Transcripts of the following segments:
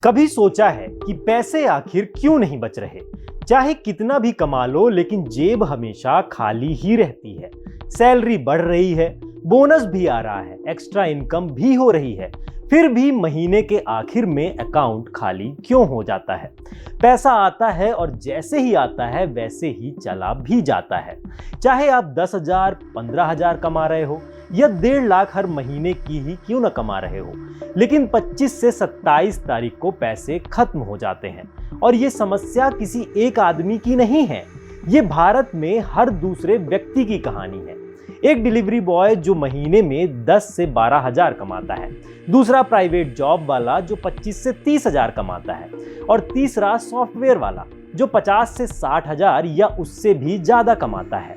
कभी सोचा है कि पैसे आखिर क्यों नहीं बच रहे? चाहे कितना भी कमा लो लेकिन जेब हमेशा खाली ही रहती है। सैलरी बढ़ रही है, बोनस भी आ रहा है, एक्स्ट्रा इनकम भी हो रही है, फिर भी महीने के आखिर में अकाउंट खाली क्यों हो जाता है? पैसा आता है और जैसे ही आता है वैसे ही चला भी जाता है। चाहे आप 10,000, 15,000 कमा रहे हो या 1.5 लाख हर महीने की ही क्यों ना कमा रहे हो, लेकिन 25 से 27 तारीख को पैसे खत्म हो जाते हैं। और ये समस्या किसी एक आदमी की नहीं है, ये भारत में हर दूसरे व्यक्ति की कहानी है। एक डिलीवरी बॉय जो महीने में 10 से 12,000 कमाता है, दूसरा प्राइवेट जॉब वाला जो 25 से 30,000 कमाता है, और तीसरा सॉफ्टवेयर वाला जो 50 से 60,000 या उससे भी ज्यादा कमाता है।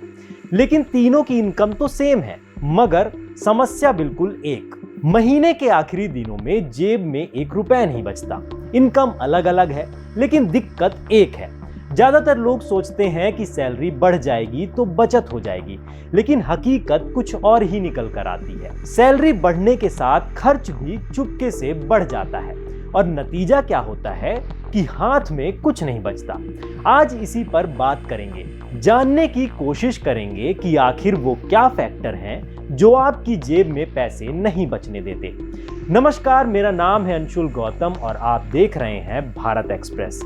लेकिन तीनों की इनकम तो सेम है, मगर समस्या बिल्कुल एक। महीने के आखिरी दिनों में जेब में 1 रुपया नहीं बचता। इनकम अलग अलग है लेकिन दिक्कत एक है। ज्यादातर लोग सोचते हैं कि सैलरी बढ़ जाएगी तो बचत हो जाएगी, लेकिन हकीकत कुछ और ही निकल कर आती है। सैलरी बढ़ने के साथ खर्च भी चुपके से बढ़ जाता है और नतीजा क्या होता है कि हाथ में कुछ नहीं बचता। आज इसी पर बात करेंगे, जानने की कोशिश करेंगे कि आखिर वो क्या फैक्टर हैं जो आपकी जेब में पैसे नहीं बचने देते। नमस्कार, मेरा नाम है अंशुल गौतम और आप देख रहे हैं भारत एक्सप्रेस।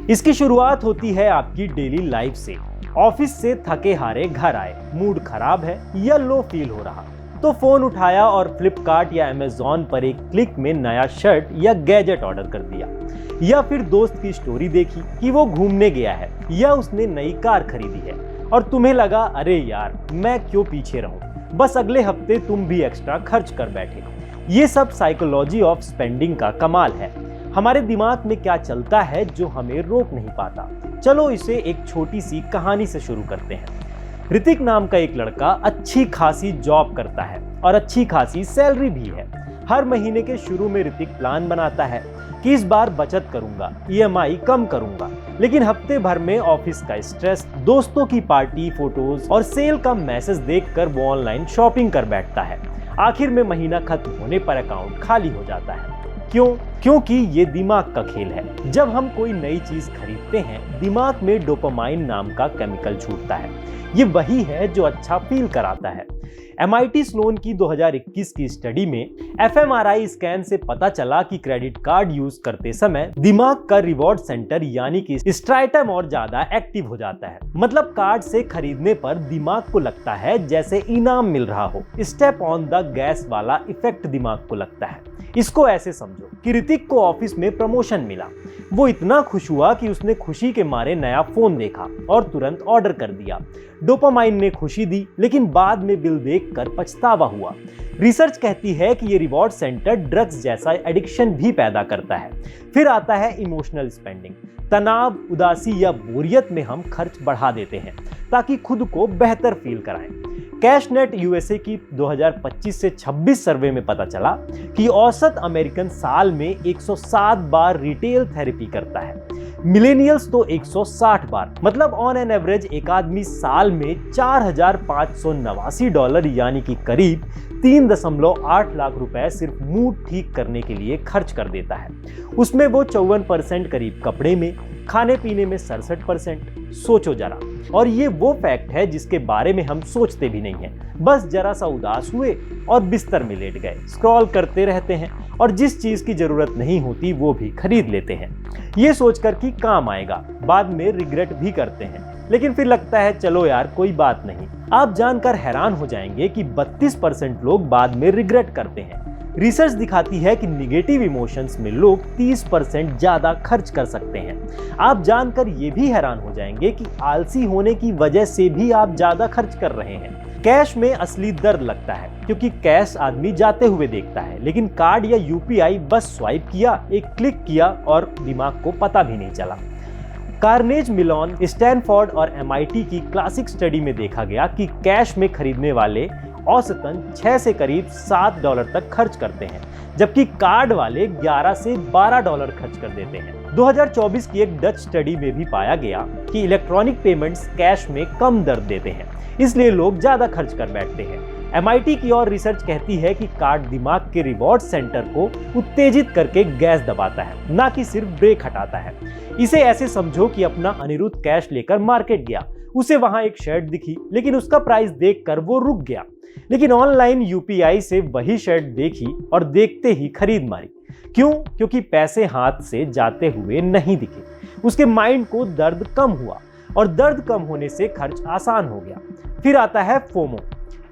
इसकी शुरुआत होती है आपकी डेली लाइफ से। ऑफिस से थके हारे घर आए, मूड खराब है या लो फील हो रहा, तो फोन उठाया और फ्लिपकार्ट या अमेज़न पर एक क्लिक में नया शर्ट या गैजेट ऑर्डर कर दिया। या फिर दोस्त की स्टोरी देखी कि वो घूमने गया है या उसने नई कार खरीदी है और तुम्हें लगा अरे यार मैं क्यों पीछे रहूं, बस अगले हफ्ते तुम भी एक्स्ट्रा खर्च कर बैठे। ये सब साइकोलॉजी ऑफ स्पेंडिंग का कमाल है। हमारे दिमाग में क्या चलता है जो हमें रोक नहीं पाता। चलो इसे एक छोटी सी कहानी से शुरू करते हैं। ऋतिक नाम का एक लड़का अच्छी खासी जॉब करता है और अच्छी खासी सैलरी भी है। हर महीने के शुरू में ऋतिक प्लान बनाता है कि इस बार बचत करूंगा, ईएमआई कम करूंगा, लेकिन हफ्ते भर में ऑफिस का स्ट्रेस, दोस्तों की पार्टी फोटोज और सेल का मैसेज देखकर वो ऑनलाइन शॉपिंग कर बैठता है। आखिर में महीना खत्म होने पर अकाउंट खाली हो जाता है। क्यों? क्योंकि ये दिमाग का खेल है। जब हम कोई नई चीज खरीदते हैं, दिमाग में डोपामाइन नाम का केमिकल छूटता है। ये वही है जो अच्छा फील कराता है। MIT स्लोन की 2021 की स्टडी में fMRI स्कैन से पता चला कि क्रेडिट कार्ड यूज करते समय दिमाग का रिवॉर्ड सेंटर यानी कि स्ट्राइटम और ज्यादा एक्टिव हो जाता है। मतलब कार्ड से खरीदने पर दिमाग को लगता है जैसे इनाम मिल रहा हो। स्टेप ऑन द गैस वाला इफेक्ट दिमाग को लगता है। इसको ऐसे समझो कि ऋतिक को ऑफिस में प्रमोशन मिला। वो इतना खुश हुआ कि उसने खुशी के मारे नया फोन देखा और तुरंत ऑर्डर कर दिया। डोपामाइन ने खुशी दी, लेकिन बाद में बिल देखकर पछतावा हुआ। रिसर्च कहती है कि ये रिवॉर्ड सेंटर ड्रग्स जैसा एडिक्शन भी पैदा करता है। फिर आता है इमोशनल स्पेंडिंग। तनाव, उदासी या बोरियत में हम खर्च बढ़ा देते हैं ताकि खुद को बेहतर फील कराएं। कैशनेट यूएसए की 2025 से 26 सर्वे में पता चला कि औसत अमेरिकन साल में 107 बार रिटेल थेरेपी करता है। मिलेनियल्स तो 160 बार। मतलब ऑन एन एवरेज एक आदमी साल में $4,589 यानी कि करीब 3.8 लाख रुपए सिर्फ मूड ठीक करने के लिए खर्च कर देता है। उसमें वो 54% करीब कपड़े में, खाने पीने में 67%। सोचो जरा। और ये वो फैक्ट है जिसके बारे में हम सोचते भी नहीं हैं। बस जरा सा उदास हुए और बिस्तर में लेट गए, स्क्रॉल करते रहते हैं और जिस चीज की जरूरत नहीं होती वो भी खरीद लेते हैं, ये सोचकर कि काम आएगा। बाद में रिग्रेट भी करते हैं, लेकिन फिर लगता है चलो यार कोई बात नहीं। आप जानकर हैरान हो जाएंगे कि 32% लोग बाद में रिग्रेट करते हैं। रिसर्च दिखाती है कि निगेटिव इमोशंस में लोग 30% ज्यादा खर्च कर सकते हैं। आप जानकर ये भी हैरान हो जाएंगे कि आलसी होने की वजह से भी आप ज्यादा खर्च कर रहे हैं। कैश में असली दर्द लगता है क्योंकि कैश आदमी जाते हुए देखता है, लेकिन कार्ड या UPI बस स्वाइप किया, एक क्लिक किया और दिमाग को पता भी नहीं चला। कार्नेज मिलॉन, स्टैनफोर्ड और MIT की क्लासिक स्टडी में देखा गया कि कैश में खरीदने वाले औसतन 6 से करीब $7 तक खर्च करते हैं, जबकि कार्ड वाले $11 से $12 खर्च कर देते हैं। 2024 की एक डच स्टडी में भी पाया गया कि इलेक्ट्रॉनिक पेमेंट्स कैश में कम दर्द देते हैं, इसलिए लोग ज्यादा खर्च कर बैठते हैं। MIT की और रिसर्च कहती है कि कार्ड दिमाग के रिवॉर्ड सेंटर को उत्तेजित करके गैस दबाता है, ना कि सिर्फ ब्रेक हटाता है। इसे ऐसे समझो कि अपना अनिरुद्ध कैश लेकर मार्केट गया, उसे वहां एक शर्ट दिखी, लेकिन उसका प्राइस देखकर वो रुक गया। लेकिन ऑनलाइन UPI से वही शर्ट देखी और देखते ही खरीद मारी। क्यों? क्योंकि पैसे हाथ से जाते हुए नहीं दिखे। उसके माइंड को दर्द कम हुआ और दर्द कम होने से खर्च आसान हो गया। फिर आता है फोमो।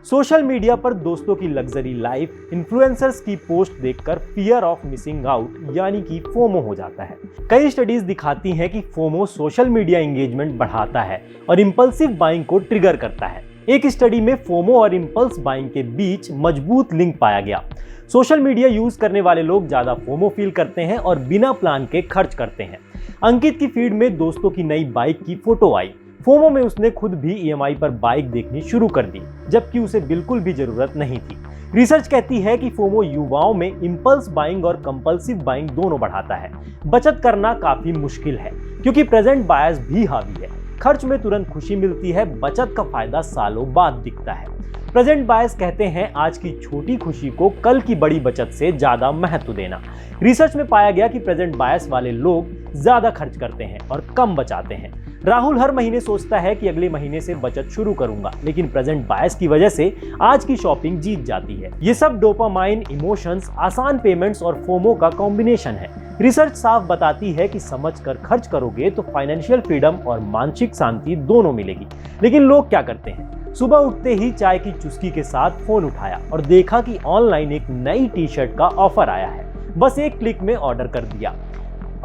सोशल मीडिया पर दोस्तों की लग्जरी लाइफ, इन्फ्लुएंसर्स की पोस्ट देखकर फियर ऑफ मिसिंग आउट यानी कि फोमो हो जाता है। कई स्टडीज दिखाती हैं कि फोमो सोशल मीडिया एंगेजमेंट बढ़ाता है और इंपल्सिव बाइंग को ट्रिगर करता है। एक स्टडी में फोमो और इंपल्स बाइंग के बीच मजबूत लिंक पाया गया। सोशल मीडिया यूज करने वाले लोग ज्यादा फोमो फील करते हैं और बिना प्लान के खर्च करते हैं। अंकित की फीड में दोस्तों की नई बाइक की फोटो आई। फोमो में उसने खुद भी EMI पर बाइक देखनी शुरू कर दी, जबकि उसे बिल्कुल भी जरूरत नहीं थी। रिसर्च कहती है कि फोमो युवाओं में इंपल्स बाइंग और कंपल्सिव बाइंग दोनों बढ़ाता है। बचत करना काफी मुश्किल है क्योंकि प्रेजेंट बायस भी हावी है। खर्च में तुरंत खुशी मिलती है, बचत का फायदा सालों बाद दिखता है। प्रेजेंट बायस कहते हैं आज की छोटी खुशी को कल की बड़ी बचत से ज्यादा महत्व देना। रिसर्च में पाया गया कि प्रेजेंट बायस वाले लोग ज्यादा खर्च करते हैं और कम बचाते हैं। राहुल हर महीने सोचता है कि अगले महीने से बचत शुरू करूंगा, लेकिन प्रेजेंट बायस की वजह से आज की शॉपिंग जीत जाती है। ये सब डोपामाइन, इमोशंस, आसान पेमेंट्स और फोमो का कॉम्बिनेशन है। रिसर्च साफ बताती है कि समझकर खर्च करोगे तो फाइनेंशियल फ्रीडम और मानसिक शांति दोनों मिलेगी। लेकिन लोग क्या करते हैं? सुबह उठते ही चाय की चुस्की के साथ फोन उठाया और देखा कि ऑनलाइन एक नई टी-शर्ट का ऑफर आया है, बस एक क्लिक में ऑर्डर कर दिया।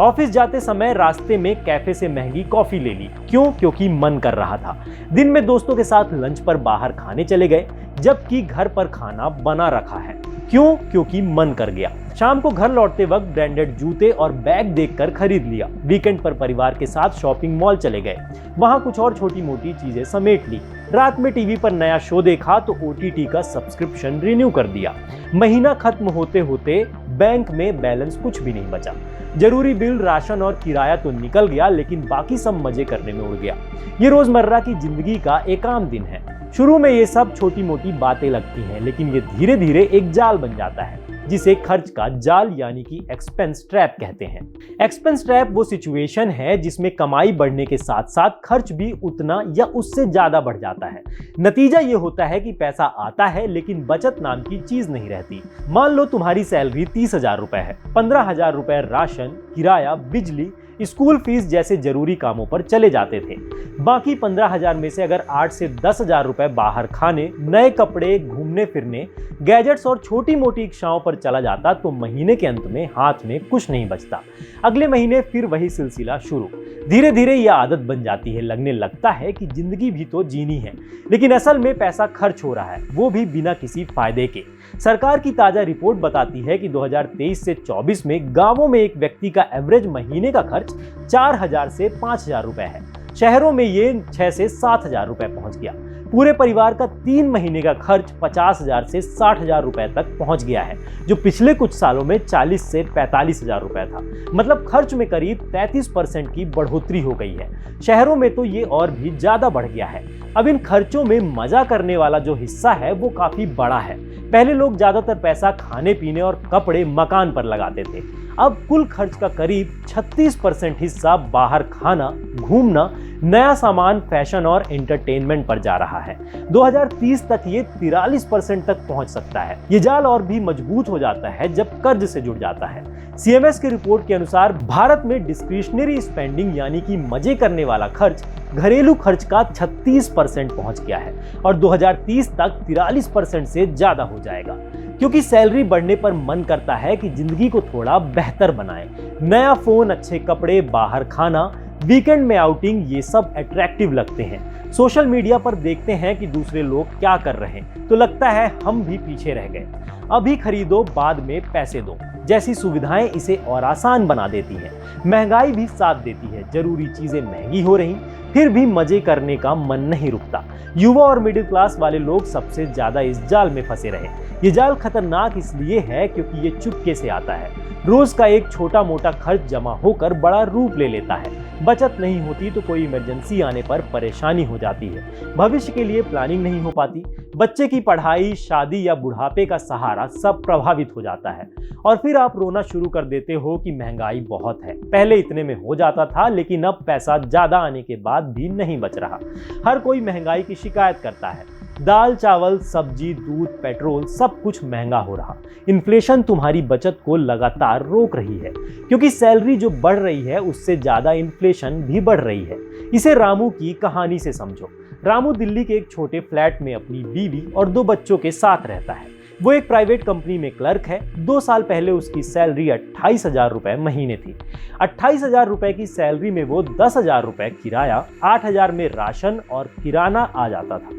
ऑफिस जाते समय रास्ते में कैफे से महंगी कॉफी ले ली। क्यों? क्योंकि मन कर रहा था। दिन में दोस्तों के साथ लंच पर बाहर खाने चले गए, जबकि घर पर खाना बना रखा है। क्यों? क्योंकि मन कर गया। शाम को घर लौटते वक्त ब्रांडेड जूते और बैग देखकर खरीद लिया। वीकेंड पर परिवार के साथ शॉपिंग मॉल चले गए, वहां कुछ और छोटी मोटी चीजें समेट ली। रात में टीवी पर नया शो देखा तो OTT का सब्सक्रिप्शन रिन्यू कर दिया। महीना खत्म होते होते बैंक में बैलेंस कुछ भी नहीं बचा। जरूरी बिल, राशन और किराया तो निकल गया, लेकिन बाकी सब मजे करने में उड़ गया। ये रोजमर्रा की जिंदगी का एक आम दिन है। शुरू में ये सब छोटी मोटी बातें लगती हैं, लेकिन ये धीरे धीरे एक जाल बन जाता है, जिसे खर्च का जाल यानी कि एक्सपेंस ट्रैप कहते हैं। एक्सपेंस ट्रैप वो सिचुएशन है जिसमें कमाई बढ़ने के साथ साथ खर्च भी उतना या उससे ज्यादा बढ़ जाता है। नतीजा ये होता है कि पैसा आता है लेकिन बचत नाम की चीज नहीं रहती। मान लो तुम्हारी सैलरी 30,000 रुपए है, 15,000 रुपए राशन, किराया, बिजली, स्कूल फीस जैसे जरूरी कामों पर चले जाते थे। बाकी 15,000 में से अगर 8 से 10,000 रुपए बाहर खाने, नए कपड़े, घूमने फिरने, गैजेट्स और छोटी मोटी इच्छाओं पर चला जाता तो महीने के अंत में हाथ में कुछ नहीं बचता। अगले महीने फिर वही सिलसिला शुरू। धीरे धीरे यह आदत बन जाती है। लगने लगता है कि जिंदगी भी तो जीनी है, लेकिन असल में पैसा खर्च हो रहा है, वो भी बिना किसी फायदे के। सरकार की ताजा रिपोर्ट बताती है कि 2023 से 24 में गांवों में एक व्यक्ति का एवरेज महीने का खर्च 4,000 से 5,000 रुपए है। शहरों में ये 6 से 7,000 रुपए पहुंच गया। पूरे परिवार का 3 महीने का खर्च 50,000 से 60,000 रुपए तक पहुंच गया है, जो पिछले कुछ सालों में 40 से 45,000 रुपए था। मतलब खर्च में करीब 33% की बढ़ोतरी हो गई है। शहरों में तो ये और भी ज्यादा बढ़ गया है। अब इन खर्चों में मजा करने वाला जो हिस्सा है वो काफी बड़ा है। पहले लोग ज्यादातर पैसा खाने पीने और कपड़े, मकान पर लगाते थे। अब कुल खर्च का करीब 36% हिस्सा बाहर खाना, घूमना, नया सामान, फैशन और एंटरटेनमेंट पर जा रहा है। 2030 तक ये 43% तक पहुंच सकता है। ये जाल और भी मजबूत हो जाता है जब कर्ज से जुड़ जाता है। CMS की रिपोर्ट के अनुसार भारत में डिस्क्रिशनरी स्पेंडिंग यानी कि मजे करने वाला खर्च घरेलू खर्च का 36% पहुंच गया है और 2030 तक 43% से ज्यादा हो जाएगा। क्योंकि सैलरी बढ़ने पर मन करता है कि जिंदगी को थोड़ा बेहतर बनाएं। नया फोन, अच्छे कपड़े, बाहर खाना, वीकेंड में आउटिंग, ये सब अट्रैक्टिव लगते हैं। सोशल मीडिया पर देखते हैं कि दूसरे लोग क्या कर रहे हैं तो लगता है हम भी पीछे रह गए। अभी खरीदो, बाद में पैसे दो जैसी सुविधाएं इसे और आसान बना देती हैं। महंगाई भी साथ देती है। जरूरी चीजें महंगी हो रही, फिर भी मजे करने का मन नहीं रुकता। युवा और मिडिल क्लास वाले लोग सबसे ज्यादा इस जाल में फंसे रहे। ये जाल खतरनाक इसलिए है क्योंकि ये चुपके से आता है। रोज का एक छोटा मोटा खर्च जमा होकर बड़ा रूप ले लेता है। बचत नहीं होती तो कोई इमरजेंसी आने पर परेशानी हो जाती है। भविष्य के लिए प्लानिंग नहीं हो पाती। बच्चे की पढ़ाई, शादी या बुढ़ापे का सहारा सब प्रभावित हो जाता है। और फिर आप रोना शुरू कर देते हो कि महंगाई बहुत है। पहले इतने में हो जाता था, लेकिन अब पैसा ज्यादा आने के बाद भी नहीं बच रहा। हर कोई महंगाई की शिकायत करता है। दाल, चावल, सब्जी, दूध, पेट्रोल सब कुछ महंगा हो रहा। इन्फ्लेशन तुम्हारी बचत को लगातार रोक रही है, क्योंकि सैलरी जो बढ़ रही है उससे ज्यादा इन्फ्लेशन भी बढ़ रही है। इसे रामू की कहानी से समझो। रामू दिल्ली के एक छोटे फ्लैट में अपनी बीवी और 2 बच्चों के साथ रहता है। वो एक प्राइवेट कंपनी में क्लर्क है। 2 साल पहले उसकी सैलरी 28,000 रुपए महीने थी। 28,000 रुपए की सैलरी में वो 10,000 रुपए किराया, 8,000 में राशन और किराना आ जाता था।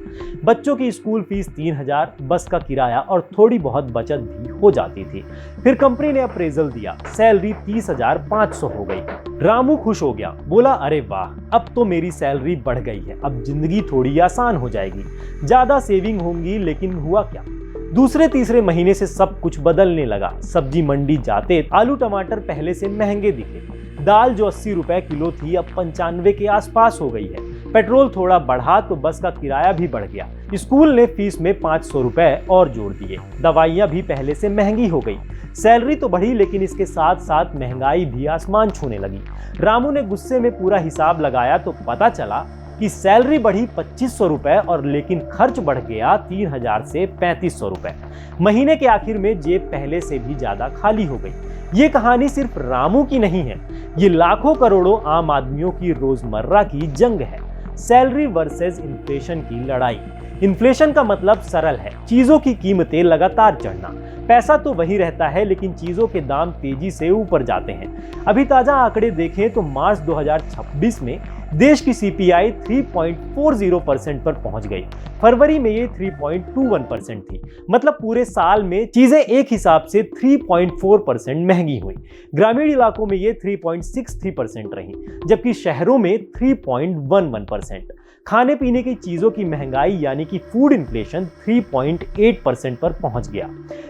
बच्चों की स्कूल फीस 3,000, बस का किराया और थोड़ी बहुत बचत भी हो जाती थी। फिर कंपनी ने अप्रेजल दिया, सैलरी 30,500 हो गई। रामू खुश हो गया, बोला अरे वाह, अब तो मेरी सैलरी बढ़ गई है, अब जिंदगी थोड़ी आसान हो जाएगी, ज्यादा सेविंग होंगी। लेकिन हुआ क्या? दूसरे तीसरे महीने से सब कुछ बदलने लगा। सब्जी मंडी जाते आलू टमाटर पहले से महंगे दिखे। दाल जो 80 रुपए किलो थी अब 95 के आसपास हो गई है। पेट्रोल थोड़ा बढ़ा तो बस का किराया भी बढ़ गया। स्कूल ने फीस में 500 रुपए और जोड़ दिए। दवाइयां भी पहले से महंगी हो गई। सैलरी तो बढ़ी, लेकिन इसके साथ साथ महंगाई भी आसमान छूने लगी। रामू ने गुस्से में पूरा हिसाब लगाया तो पता चला कि सैलरी बढ़ी 2500 रुपए और लेकिन खर्च बढ़ गया 3,000 से 3500 रुपए। महीने के आखिर में जेब पहले से भी ज्यादा खाली हो गई। ये कहानी सिर्फ रामू की नहीं है, ये लाखों करोड़ों आम आदमियों की रोजमर्रा की जंग है। सैलरी वर्सेस इन्फ्लेशन की लड़ाई। इन्फ्लेशन का मतलब सरल है, चीजों की कीमतें लगातार चढ़ना। पैसा तो वही रहता है, लेकिन चीजों के दाम तेजी से ऊपर जाते हैं। अभी ताजा आंकड़े देखें तो मार्च 2026 में देश की सीपीआई 3.40% पर पहुंच गई। फरवरी में ये 3.21% थी। मतलब पूरे साल में चीजें एक हिसाब से 3.4% महंगी हुई। ग्रामीण इलाकों में ये 3.63% रही, जबकि शहरों में 3.11%। खाने पीने की चीजों की महंगाई यानी कि फूड इन्फ्लेशन 3.8% पर पहुंच गया।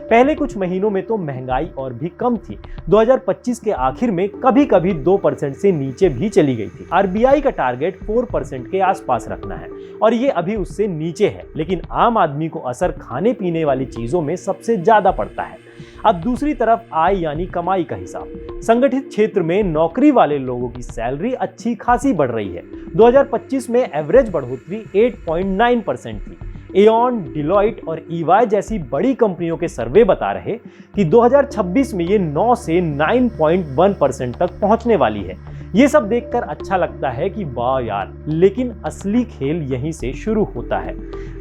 पहले कुछ महीनों में तो महंगाई और भी कम थी। 2025 के आखिर में कभी कभी 2% से नीचे भी चली गई थी। आरबीआई का टारगेट 4% के आसपास रखना है और ये अभी उससे नीचे है। लेकिन आम आदमी को असर खाने पीने वाली चीजों में सबसे ज्यादा पड़ता है। अब दूसरी तरफ आय यानी कमाई का हिसाब। संगठित क्षेत्र में नौकरी वाले लोगों की सैलरी अच्छी खासी बढ़ रही है। 2025 में एवरेज बढ़ोतरी 8.9% थी। एऑन, डिलॉइट और ईवाई जैसी बड़ी कंपनियों के सर्वे बता रहे कि 2026 में ये 9 से 9.1% तक पहुंचने वाली है। ये सब देखकर अच्छा लगता है कि वाह यार, लेकिन असली खेल यहीं से शुरू होता है।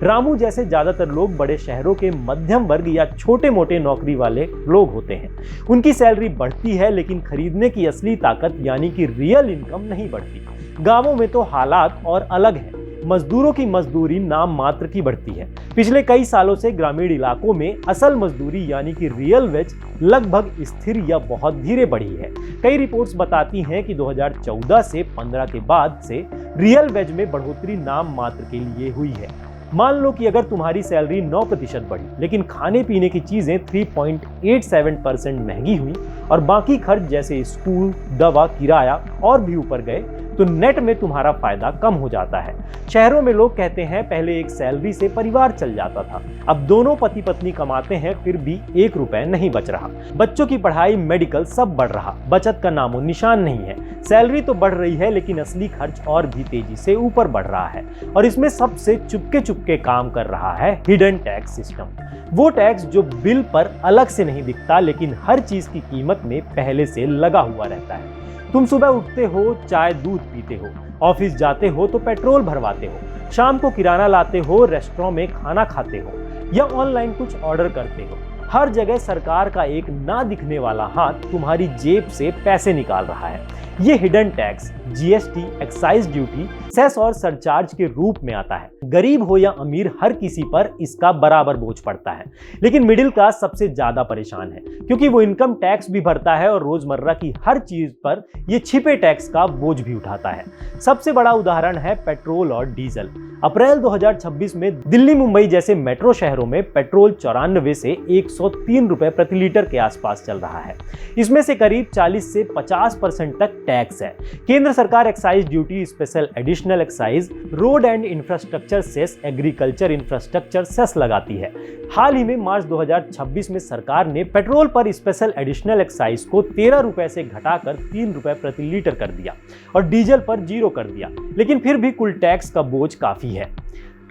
रामू जैसे ज्यादातर लोग बड़े शहरों के मध्यम वर्ग या छोटे मोटे नौकरी वाले लोग होते हैं। उनकी सैलरी बढ़ती है, लेकिन खरीदने की असली ताकत यानी कि रियल इनकम नहीं बढ़ती। गांवों में तो हालात और अलग है। मजदूरों की मजदूरी नाम मात्र की बढ़ती है। पिछले कई सालों से ग्रामीण इलाकों में असल मजदूरी यानी कि रियल वेज लगभग स्थिर या बहुत धीरे बढ़ी है। कई रिपोर्ट्स बताती हैं कि 2014 से 15 के बाद से रियल वेज में बढ़ोतरी नाम मात्र के लिए हुई है। मान लो कि अगर तुम्हारी सैलरी 9% बढ़ी, लेकिन खाने पीने की चीजें 3.87% महंगी हुई और बाकी खर्च जैसे स्कूल, दवा, किराया और भी ऊपर गए, तो नेट में तुम्हारा फायदा कम हो जाता है। शहरों में लोग कहते हैं पहले एक सैलरी से परिवार चल जाता था, अब दोनों पति पत्नी कमाते हैं फिर भी 1 रुपए नहीं बच रहा। बच्चों की पढ़ाई, मेडिकल सब बढ़ रहा, बचत का नामो निशान नहीं है। सैलरी तो बढ़ रही है, लेकिन असली खर्च और भी तेजी से ऊपर बढ़ रहा है। और इसमें सबसे चुपके काम कर रहा है हिडन टैक्स सिस्टम। वो टैक्स जो बिल पर अलग से नहीं दिखता, लेकिन हर चीज की कीमत में पहले से लगा हुआ रहता है। तुम सुबह उठते हो, चाय दूध पीते हो, ऑफिस जाते हो तो पेट्रोल भरवाते हो, शाम को किराना लाते हो, रेस्टोरेंट में खाना खाते हो या ऑनलाइन कुछ ऑर्डर करते हो। हर जगह सरकार का एक ना दिखने वाला हाथ तुम्हारी जेब से पैसे निकाल रहा है। ये hidden tax GST, excise duty, cess और सरचार्ज के रूप में आता है। गरीब हो या अमीर, हर किसी पर इसका बराबर बोझ पड़ता है। लेकिन मिडिल क्लास सबसे ज्यादा परेशान है, क्योंकि वो इनकम टैक्स भी भरता है और रोजमर्रा की हर चीज पर ये छिपे टैक्स का बोझ भी उठाता है। सबसे बड़ा उदाहरण है पेट्रोल और डीजल। अप्रैल 2026 में दिल्ली, मुंबई जैसे मेट्रो शहरों में पेट्रोल 94 से 103 रुपए प्रति लीटर के आसपास चल रहा है। इसमें से करीब 40 से 50% तक टैक्स है। केंद्र सरकार excise duty, special additional excise, road and infrastructure cess, agriculture infrastructure cess लगाती है। हाल ही में मार्च 2026 में सरकार ने पेट्रोल पर स्पेशल एडिशनल एक्साइज को 13 रुपए से घटाकर 3 रुपए प्रति लीटर कर दिया और डीजल पर 0 कर दिया। लेकिन फिर भी कुल टैक्स का बोझ काफी है।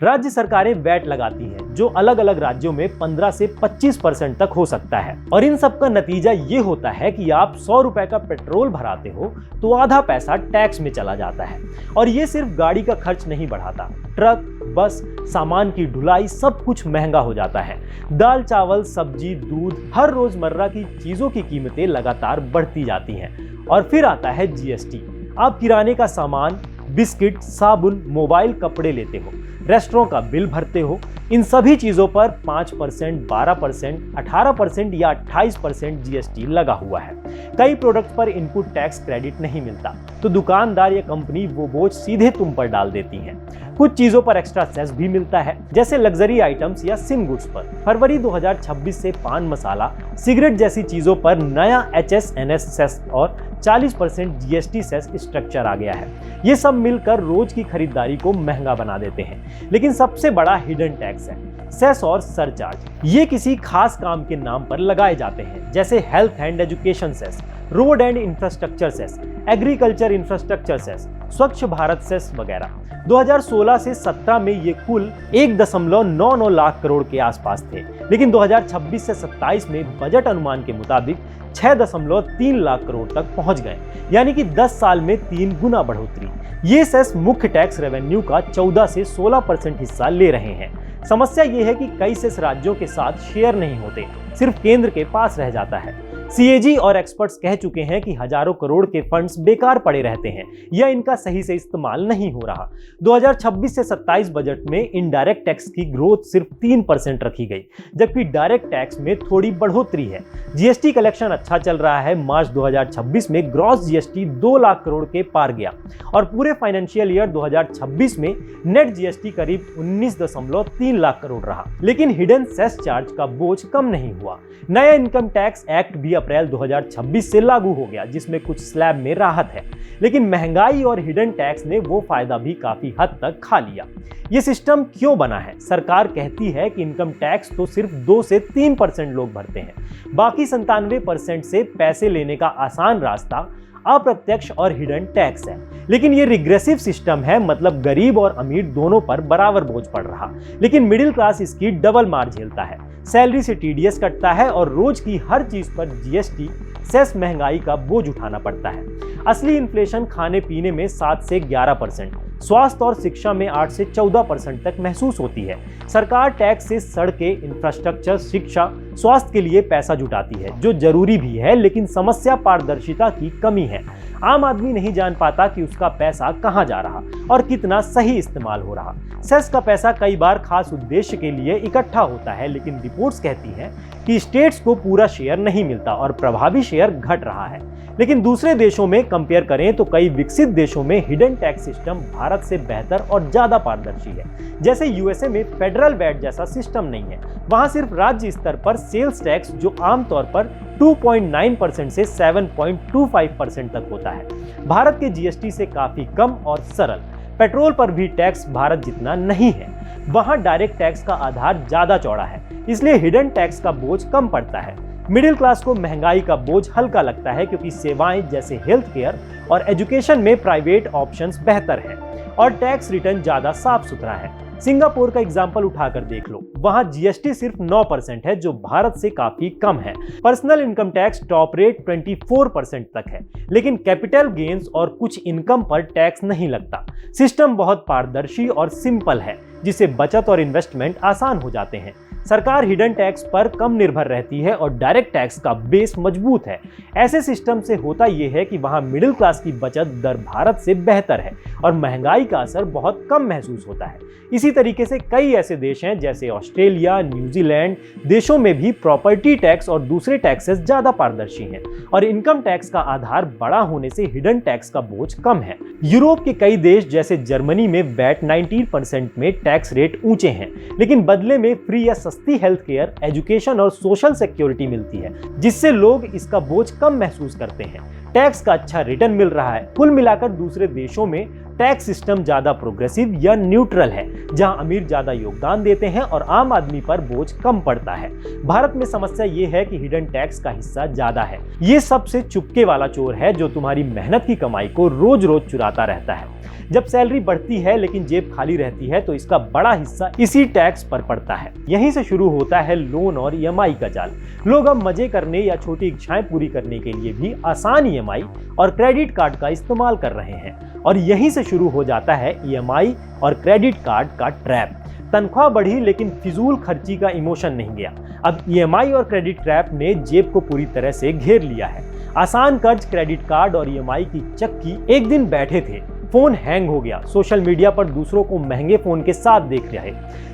राज्य सरकारें वैट लगाती हैं, जो अलग अलग राज्यों में 15 से 25% तक हो सकता है। और इन सब का नतीजा ये होता है कि आप 100 रुपए का पेट्रोल भराते हो तो आधा पैसा टैक्स में चला जाता है। और ये सिर्फ गाड़ी का खर्च नहीं बढ़ाता, ट्रक, बस, सामान की ढुलाई, सब कुछ महंगा हो जाता है। दाल, चावल, सब्जी, दूध, हर रोजमर्रा की चीजों की कीमतें लगातार बढ़ती जाती हैं। और फिर आता है जीएसटी। आप किराने का सामान, बिस्किट, साबुन, मोबाइल, कपड़े लेते हो, रेस्टोरेंट का बिल भरते हो, इन सभी चीजों पर 5%, 12%, 18% या 28% जीएसटी लगा हुआ है। कई प्रोडक्ट पर इनपुट टैक्स क्रेडिट नहीं मिलता, तो दुकानदार या कंपनी वो बोझ सीधे तुम पर डाल देती है। कुछ चीजों पर एक्स्ट्रा सेस भी मिलता है, जैसे लग्जरी आइटम्स या सिम गुड्स पर। फरवरी 2026 से पान मसाला, सिगरेट जैसी चीजों पर नया HSNS सेस और 40% जीएसटी सेस स्ट्रक्चर आ गया है। ये सब मिलकर रोज की खरीदारी को महंगा बना देते हैं। लेकिन सबसे बड़ा हिडन टैक्स है सेस और सरचार्ज। ये किसी खास काम के नाम पर लगाए जाते हैं, जैसे health and education cess, road and infrastructure cess, agriculture infrastructure cess, Swachh Bharat cess वगैरह। 2016 से 17 में ये कुल 1.99 लाख करोड़ के आसपास थे, लेकिन 2026 से 27 में बजट अनुमान के मुताबिक 6.3 लाख करोड़ तक पहुंच गए, यानी कि 10 साल में 3 गुना बढ़ोतरी। ये सेस मुख्य टैक्स रेवेन्यू का 14 से 16% हिस्सा ले रहे हैं। समस्या ये है कि कई सेस राज्यों के साथ शेयर नहीं होते, सिर्फ केंद्र के पास रह जाता है। सीएजी और एक्सपर्ट्स कह चुके हैं कि हजारों करोड़ के फंड्स बेकार पड़े रहते हैं या इनका सही से इस्तेमाल नहीं हो रहा। 2026 से 27 बजट में इनडायरेक्ट टैक्स की ग्रोथ सिर्फ 3% रखी गई, जबकि डायरेक्ट टैक्स में थोड़ी बढ़ोतरी है। जीएसटी कलेक्शन अच्छा चल रहा है। मार्च 2026 में ग्रॉस जीएसटी 2 लाख करोड़ के पार गया और पूरे फाइनेंशियल ईयर 2026 में नेट जीएसटी करीब 19.3 लाख करोड़ रहा। लेकिन हिडन सेस चार्ज का बोझ कम नहीं हुआ। नया इनकम टैक्स एक्ट भी अप्रैल 2026 से लागू हो गया, जिसमें कुछ स्लैब में राहत है। लेकिन महंगाई और हिडन टैक्स ने वो फायदा भी काफी हद तक खा लिया। ये सिस्टम क्यों बना है? सरकार कहती है कि इनकम टैक्स तो सिर्फ 2 से 3% लोग भरते हैं, बाकी 97% से पैसे लेने का आसान रास्ता अप्रत्यक्ष और हिडन टैक्स है। लेकिन ये रिग्रेसिव सिस्टम है, मतलब गरीब और अमीर दोनों पर बराबर बोझ पड़ रहा। लेकिन मिडिल क्लास इसकी डबल मार झेलता है। सैलरी से टीडीएस कटता है और रोज की हर चीज पर जीएसटी, सेस, महंगाई का बोझ उठाना पड़ता है। असली इन्फ्लेशन खाने पीने में 7 से 11%, स्वास्थ्य और शिक्षा में 8 से 14% तक महसूस होती है। सरकार टैक्स से सड़कें, इंफ्रास्ट्रक्चर, शिक्षा, स्वास्थ्य के लिए पैसा जुटाती है, जो जरूरी भी है, लेकिन समस्या पारदर्शिता की कमी है। आम आदमी नहीं जान पाता कि उसका पैसा कहां जा रहा और कितना सही इस्तेमाल हो रहा। सेस का पैसा कई बार खास उद्देश्य के लिए इकट्ठा होता है, लेकिन रिपोर्ट्स कहती हैं कि स्टेट्स को पूरा शेयर नहीं मिलता और प्रभावी शेयर घट रहा है। लेकिन दूसरे देशों में कंपेयर करें तो कई विकसित देशों में हिडन टैक्स सिस्टम भारत से बेहतर और ज्यादा पारदर्शी है। जैसे यूएसए में फेडरल वैट जैसा सिस्टम नहीं है। वहां सिर्फ राज्य स्तर पर सेल्स टैक्स, जो आमतौर पर 2.9% से 7.25% तक होता है, भारत के जीएसटी से काफी कम और सरल। पेट्रोल पर भी टैक्स भारत जितना नहीं है। वहां डायरेक्ट टैक्स का आधार ज्यादा चौड़ा है, इसलिए हिडन टैक्स का बोझ कम पड़ता है। मिडिल क्लास को महंगाई का बोझ हल्का लगता है, क्योंकि सेवाएं जैसे हेल्थ केयर और एजुकेशन में प्राइवेट ऑप्शंस बेहतर हैं और टैक्स रिटर्न ज्यादा साफ सुथरा है। सिंगापुर का एग्जाम्पल उठाकर देख लो, वहां जीएसटी सिर्फ 9% है, जो भारत से काफी कम है। Personal income tax top rate 24% तक है, लेकिन कैपिटल गेन्स और कुछ इनकम पर टैक्स नहीं लगता। सिस्टम बहुत पारदर्शी और सिंपल है, जिससे बचत और इन्वेस्टमेंट आसान हो जाते हैं। सरकार हिडन टैक्स पर कम निर्भर रहती है और डायरेक्ट टैक्स का बेस मजबूत है। ऐसे सिस्टम से होता यह है कि वहां मिडिल क्लास की बचत दर भारत से बेहतर है और महंगाई का असर बहुत कम महसूस होता है। इसी तरीके से कई ऐसे देश हैं जैसे ऑस्ट्रेलिया, न्यूजीलैंड देशों में भी प्रॉपर्टी टैक्स और दूसरे टैक्सेस ज्यादा पारदर्शी हैं और इनकम टैक्स का आधार बड़ा होने से हिडन टैक्स का बोझ कम है। यूरोप के कई देश जैसे जर्मनी में वैट 19% में टैक्स रेट ऊंचे हैं, लेकिन बदले में फ्री या सस्ती हेल्थ केयर, एजुकेशन और सोशल सिक्योरिटी मिलती है, जिससे लोग इसका बोझ कम महसूस करते हैं। टैक्स का अच्छा रिटर्न मिल रहा है। कुल मिलाकर दूसरे देशों में टैक्स सिस्टम ज्यादा प्रोग्रेसिव या न्यूट्रल है, जहां अमीर ज्यादा योगदान देते हैं और आम आदमी पर बोझ कम पड़ता है। भारत में समस्या ये है कि हिडन टैक्स का हिस्सा ज्यादा है। ये सबसे चुपके वाला चोर है जो तुम्हारी मेहनत की कमाई को रोज रोज चुराता रहता है। जब सैलरी बढ़ती है लेकिन जेब खाली रहती है तो इसका बड़ा हिस्सा इसी टैक्स पर पड़ता है। यहीं से शुरू होता है लोन और ईएमआई का जाल। लोग अब मजे करने या छोटी इच्छाएं पूरी करने के लिए भी आसान ईएमआई और क्रेडिट कार्ड का इस्तेमाल कर रहे हैं और यहीं से शुरू हो जाता है ईएमआई और क्रेडिट कार्ड का ट्रैप। तनख्वाह बढ़ी लेकिन फिजूल खर्ची का इमोशन नहीं गया। अब ईएमआई और क्रेडिट ट्रैप ने जेब को पूरी तरह से घेर लिया है। आसान कर्ज, क्रेडिट कार्ड और ईएमआई की चक्की एक दिन बैठे थे, फोन हैंग हो गया, सोशल मीडिया पर दूसरों को महंगे फोन के साथ देख रहे,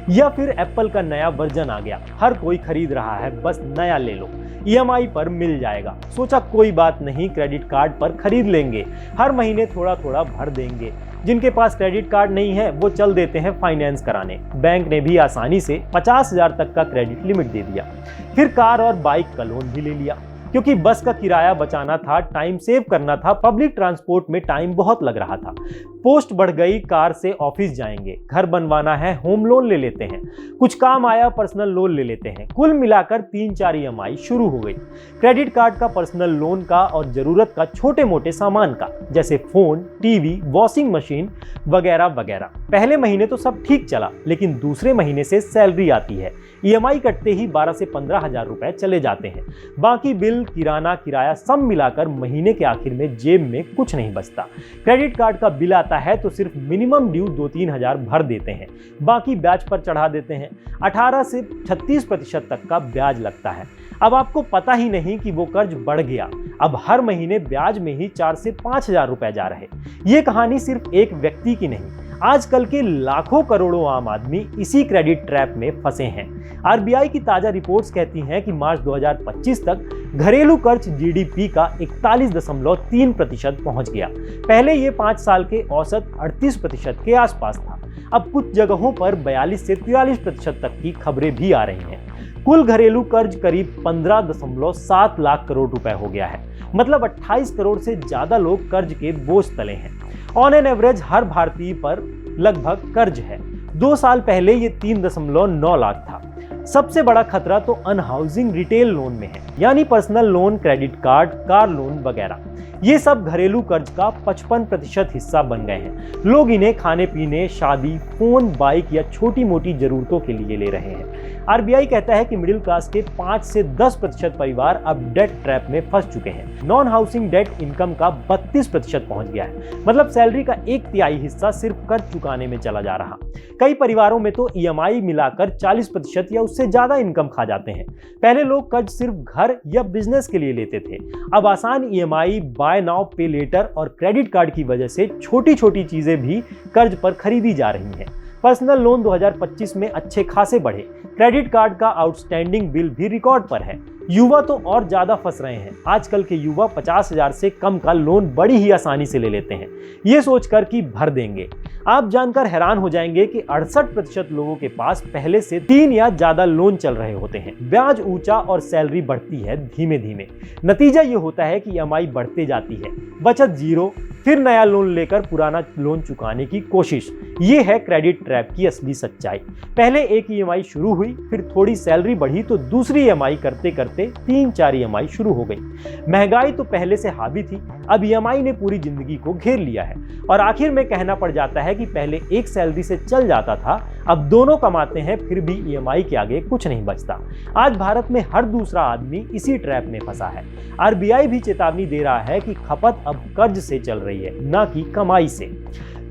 या फिर एप्पल का नया वर्जन आ गया, हर कोई खरीद रहा है, बस नया ले लो, ईएमआई पर मिल जाएगा, सोचा कोई बात नहीं, क्रेडिट कार्ड पर खरीद लेंगे, हर महीने थोड़ा थोड़ा भर देंगे। जिनके पास क्रेडिट कार्ड नहीं है वो चल देते हैं फाइनेंस कराने। बैंक ने भी आसानी से 50,000 तक का क्रेडिट लिमिट दे दिया। फिर कार और बाइक का लोन भी ले लिया, क्योंकि बस का किराया बचाना था, टाइम सेव करना था, पब्लिक ट्रांसपोर्ट में टाइम बहुत लग रहा था। पोस्ट बढ़ गई, कार से ऑफिस जाएंगे, घर बनवाना है, होम लोन ले लेते हैं, कुछ काम आया, पर्सनल लोन ले लेते हैं। कुल मिलाकर 3-4 ईएमआई शुरू हो गई। क्रेडिट कार्ड का, पर्सनल लोन का और जरूरत का छोटे मोटे सामान का, जैसे फोन, टीवी, वॉशिंग मशीन वगैरह वगैरह। पहले महीने तो सब ठीक चला, लेकिन दूसरे महीने से सैलरी आती है, ईएमआई कटते ही 12 से 15,000 रुपए चले जाते हैं। बाकी बिल, किराना, किराया सब मिलाकर महीने के आखिर में जेब में कुछ नहीं बचता। क्रेडिट कार्ड का बिल आता है तो सिर्फ मिनिमम ड्यू 2-3 हजार भर देते हैं, बाकी ब्याज पर चढ़ा देते हैं। 18 से 36% तक का ब्याज लगता है। अब आपको पता ही नहीं कि वो कर्ज बढ़ गया। अब हर महीने ब्याज में ही 4 से 5,000 रुपए जा रहे। ये कहानी सिर्फ एक व्यक्ति की नहीं, आजकल के लाखों करोड़ों आम आदमी इसी क्रेडिट ट्रैप में फंसे हैं। आरबीआई की ताजा रिपोर्ट्स कहती हैं कि मार्च 2025 तक घरेलू कर्ज जीडीपी का 41.3% पहुंच गया। पहले ये 5 साल के औसत 38% के आसपास था। अब कुछ जगहों पर 42 से 43% तक की खबरें भी आ रही हैं। कुल घरेलू कर्ज करीब 15.7 लाख करोड़ रुपए हो गया है। मतलब 28 करोड़ से ज्यादा लोग कर्ज के बोझ तले हैं। ऑन एन एवरेज हर भारतीय पर लगभग कर्ज है। 2 साल पहले ये 3.9 लाख था। सबसे बड़ा खतरा तो अनहाउसिंग रिटेल लोन में है, यानी personal loan, credit card, car loan वगैरह। ये सब घरेलू कर्ज का 55% हिस्सा बन गए हैं। लोग इन्हें खाने पीने, शादी, फोन, बाइक या छोटी मोटी जरूरतों के लिए ले रहे हैं। आरबीआई कहता है कि मिडिल क्लास के 5 से 10% परिवार अब डेट ट्रैप में फंस चुके हैं। नॉन हाउसिंग डेट इनकम का 32% पहुंच गया है। मतलब सैलरी का 1/3 हिस्सा सिर्फ कर्ज चुकाने में चला जा रहा। कई परिवारों में तो ईएमआई मिलाकर 40% या उससे ज्यादा इनकम खा जाते हैं। पहले लोग कर्ज सिर्फ घर या बिजनेस के लिए लेते थे। अब आसान ईएमआई, बाय नाउ पे लेटर और क्रेडिट कार्ड की वजह से छोटी छोटी चीजें भी कर्ज पर खरीदी जा रही हैं। पर्सनल लोन 2025 में अच्छे खासे बढ़े। क्रेडिट कार्ड का आउटस्टैंडिंग बिल भी रिकॉर्ड पर है। युवा तो और ज्यादा फंस रहे हैं। आजकल के युवा 50,000 से कम का लोन बड़ी ही आसानी से ले लेते हैं, ये सोचकर कि भर देंगे। आप जानकर हैरान हो जाएंगे कि 68% लोगों के पास पहले से 3 या ज्यादा लोन चल रहे होते हैं। ब्याज ऊंचा और सैलरी बढ़ती है धीमे धीमे। नतीजा ये होता है कि ईएमआई बढ़ते जाती है, बचत जीरो, फिर नया लोन लेकर पुराना लोन चुकाने की कोशिश। ये है क्रेडिट ट्रैप की असली सच्चाई। पहले एक ईएमआई शुरू हुई, फिर थोड़ी सैलरी बढ़ी तो दूसरी ईएमआई करते करते 3-4 ईएमआई शुरू हो गई। महंगाई तो पहले से हावी थी, अब ईएमआई ने पूरी जिंदगी को घेर लिया है। और आखिर में कहना पड़ जाता है कि पहले एक सैलरी से चल जाता था, अब दोनों कमाते हैं फिर भी ईएमआई के आगे कुछ नहीं बचता। आज भारत में हर दूसरा आदमी इसी ट्रैप में फंसा है। आरबीआई भी चेतावनी दे रहा है कि खपत अब कर्ज से चल रही है, ना कि कमाई से।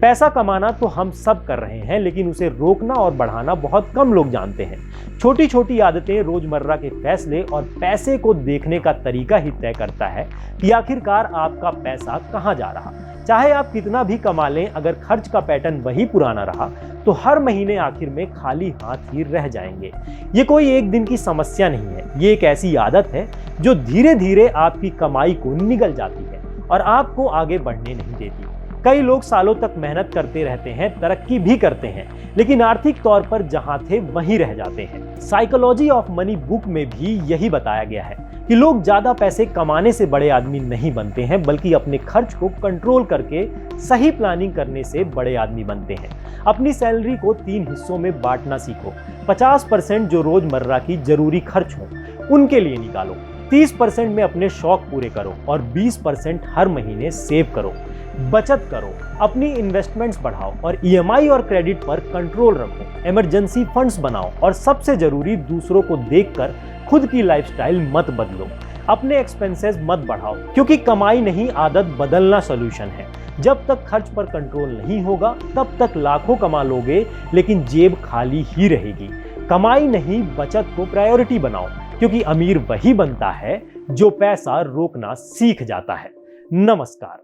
पैसा कमाना तो हम सब कर रहे हैं, लेकिन उसे रोकना और बढ़ाना बहुत कम लोग जानते हैं। छोटी छोटी आदतें, रोजमर्रा के फैसले और पैसे को देखने का तरीका ही तय करता है कि आखिरकार आपका पैसा कहां जा रहा। चाहे आप कितना भी कमा लें, अगर खर्च का पैटर्न वही पुराना रहा तो हर महीने आखिर में खाली हाथ ही रह जाएंगे। ये कोई एक दिन की समस्या नहीं है, ये एक ऐसी आदत है जो धीरे धीरे आपकी कमाई को निगल जाती है और आपको आगे बढ़ने नहीं देती। कई लोग सालों तक मेहनत करते रहते हैं, तरक्की भी करते हैं, लेकिन आर्थिक तौर पर जहां थे वहीं रह जाते हैं। साइकोलॉजी ऑफ मनी बुक में भी यही बताया गया है कि लोग ज्यादा पैसे कमाने से बड़े आदमी नहीं बनते हैं, बल्कि अपने खर्च को कंट्रोल करके सही प्लानिंग करने से बड़े आदमी बनते हैं। अपनी सैलरी को 3 हिस्सों में बांटना सीखो। 50% जो रोजमर्रा की जरूरी खर्च हो उनके लिए निकालो, 30% में अपने शौक पूरे करो और 20% हर महीने सेव करो। बचत करो, अपनी इन्वेस्टमेंट्स बढ़ाओ और ईएमआई और क्रेडिट पर कंट्रोल रखो। इमरजेंसी फंड्स बनाओ और सबसे जरूरी, दूसरों को देखकर खुद की लाइफस्टाइल मत बदलो। अपने एक्सपेंसेस मत बढ़ाओ, क्योंकि कमाई नहीं, आदत बदलना सॉल्यूशन है। जब तक खर्च पर कंट्रोल नहीं होगा तब तक लाखों कमा लोगे, लेकिन जेब खाली ही रहेगी। कमाई नहीं, बचत को प्रायोरिटी बनाओ, क्योंकि अमीर वही बनता है जो पैसा रोकना सीख जाता है। नमस्कार।